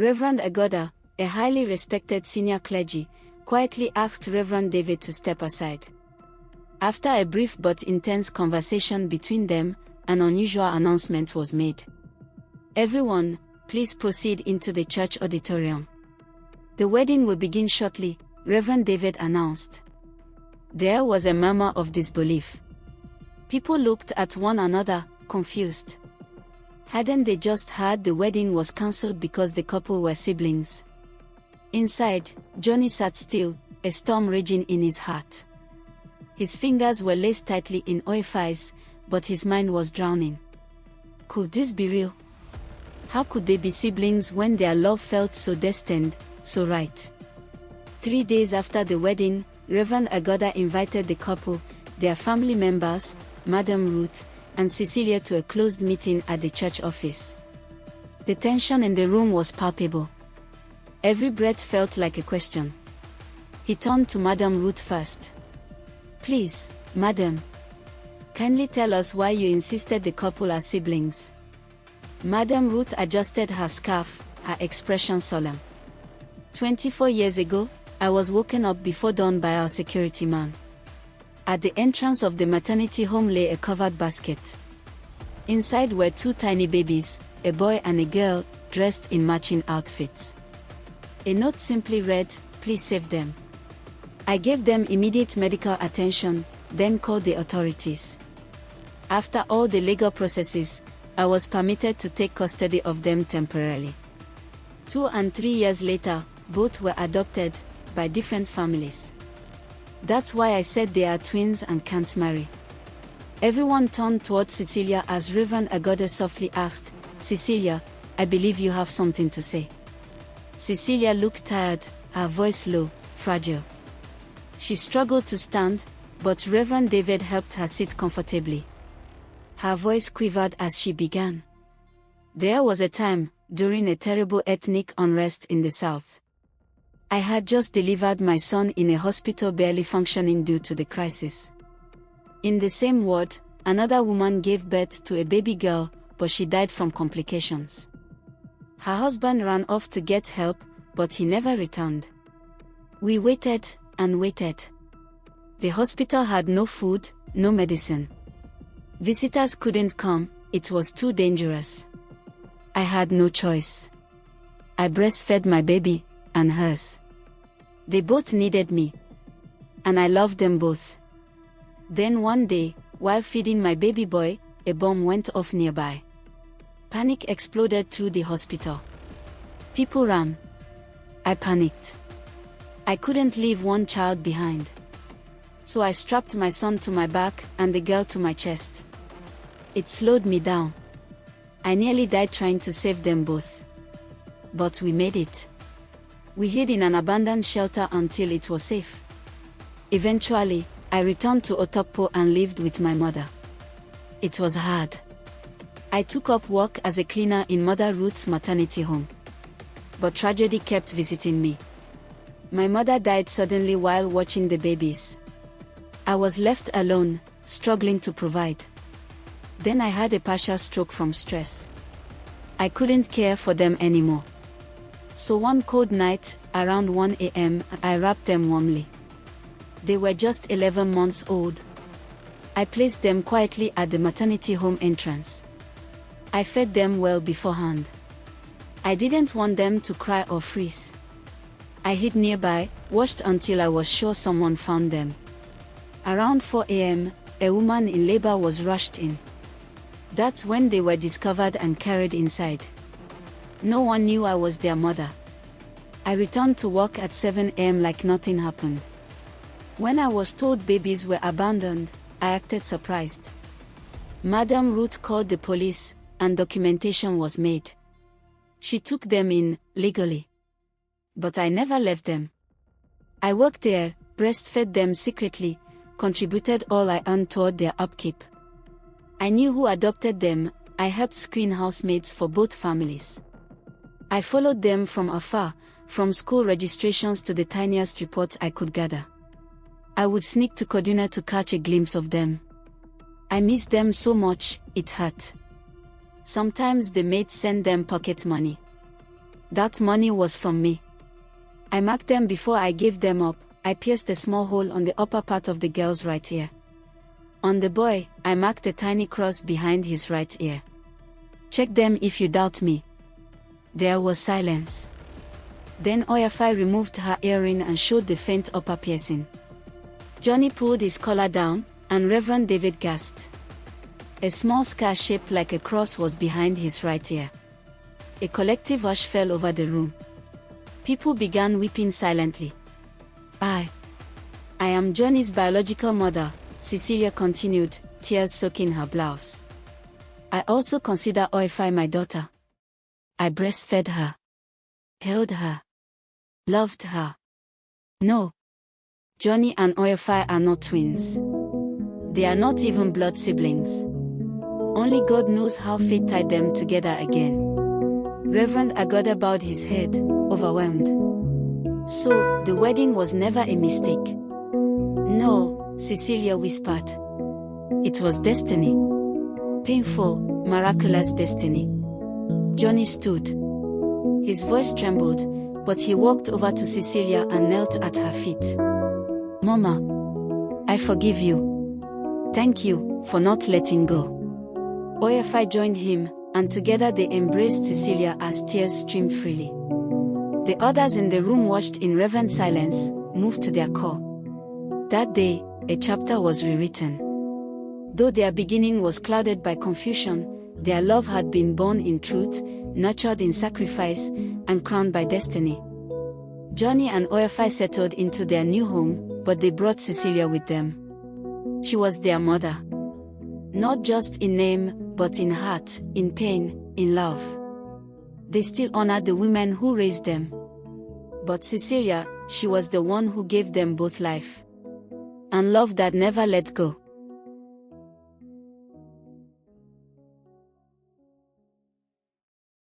Reverend Agoda, a highly respected senior clergy, quietly asked Reverend David to step aside. After a brief but intense conversation between them, an unusual announcement was made. "Everyone, please proceed into the church auditorium. The wedding will begin shortly," Reverend David announced. There was a murmur of disbelief. People looked at one another, confused. Hadn't they just heard the wedding was cancelled because the couple were siblings? Inside, Johnny sat still, a storm raging in his heart. His fingers were laced tightly in Oyifie's, but his mind was drowning. Could this be real? How could they be siblings when their love felt so destined, so right? 3 days after the wedding, Reverend Agoda invited the couple, their family members, Madam Ruth, and Cecilia to a closed meeting at the church office. The tension in the room was palpable. Every breath felt like a question. He turned to Madam Ruth first. "Please, Madam. Kindly tell us why you insisted the couple are siblings." Madam Ruth adjusted her scarf, her expression solemn. 24 years ago, I was woken up before dawn by our security man. At the entrance of the maternity home lay a covered basket. Inside were 2 tiny babies, a boy and a girl, dressed in matching outfits. A note simply read, "Please save them." I gave them immediate medical attention, then called the authorities. After all the legal processes, I was permitted to take custody of them temporarily. 2 and 3 years later, both were adopted, by different families. That's why I said they are twins and can't marry. Everyone turned toward Cecilia as Reverend Agoda softly asked, "Cecilia, I believe you have something to say." Cecilia looked tired, her voice low, fragile. She struggled to stand, but Reverend David helped her sit comfortably. Her voice quivered as she began. "There was a time, during a terrible ethnic unrest in the south. I had just delivered my son in a hospital barely functioning due to the crisis. In the same ward, another woman gave birth to a baby girl, but she died from complications. Her husband ran off to get help, but he never returned. We waited and waited. The hospital had no food, no medicine. Visitors couldn't come, it was too dangerous. I had no choice. I breastfed my baby, and hers. They both needed me. And I loved them both. Then one day, while feeding my baby boy, a bomb went off nearby. Panic exploded through the hospital. People ran. I panicked. I couldn't leave one child behind. So I strapped my son to my back and the girl to my chest. It slowed me down. I nearly died trying to save them both. But we made it. We hid in an abandoned shelter until it was safe. Eventually, I returned to Otokpo and lived with my mother. It was hard. I took up work as a cleaner in Mother Ruth's maternity home. But tragedy kept visiting me. My mother died suddenly while watching the babies. I was left alone, struggling to provide. Then I had a partial stroke from stress. I couldn't care for them anymore. So one cold night, around 1 a.m., I wrapped them warmly. They were just 11 months old. I placed them quietly at the maternity home entrance. I fed them well beforehand. I didn't want them to cry or freeze. I hid nearby, watched until I was sure someone found them. Around 4 a.m., a woman in labor was rushed in. That's when they were discovered and carried inside. No one knew I was their mother. I returned to work at 7 a.m. like nothing happened. When I was told babies were abandoned, I acted surprised. Madam Ruth called the police, and documentation was made. She took them in, legally. But I never left them. I worked there, breastfed them secretly, contributed all I earned toward their upkeep. I knew who adopted them. I helped screen housemaids for both families. I followed them from afar, from school registrations to the tiniest reports I could gather. I would sneak to Kaduna to catch a glimpse of them. I missed them so much, it hurt. Sometimes the maids sent them pocket money. That money was from me. I marked them before I gave them up. I pierced a small hole on the upper part of the girl's right ear. On the boy, I marked a tiny cross behind his right ear. Check them if you doubt me. There was silence. Then Oyifie removed her earring and showed the faint upper piercing. Johnny pulled his collar down, and Reverend David gasped. A small scar shaped like a cross was behind his right ear. A collective hush fell over the room. People began weeping silently. I am Johnny's biological mother, Cecilia continued, tears soaking her blouse. I also consider Oyifie my daughter. I breastfed her, held her, loved her. No. Johnny and Oyifie are not twins. They are not even blood siblings. Only God knows how fate tied them together again. Reverend Agoda bowed his head, overwhelmed. So, the wedding was never a mistake. No, Cecilia whispered. It was destiny. Painful, miraculous destiny. Johnny stood. His voice trembled, but he walked over to Cecilia and knelt at her feet. Mama, I forgive you. Thank you for not letting go. Oyifie joined him, and together they embraced Cecilia as tears streamed freely. The others in the room watched in reverent silence, moved to their core. That day, a chapter was rewritten. Though their beginning was clouded by confusion, their love had been born in truth, nurtured in sacrifice, and crowned by destiny. Johnny and Oyifie settled into their new home, but they brought Cecilia with them. She was their mother. Not just in name, but in heart, in pain, in love. They still honored the women who raised them. But Cecilia, she was the one who gave them both life and love that never let go.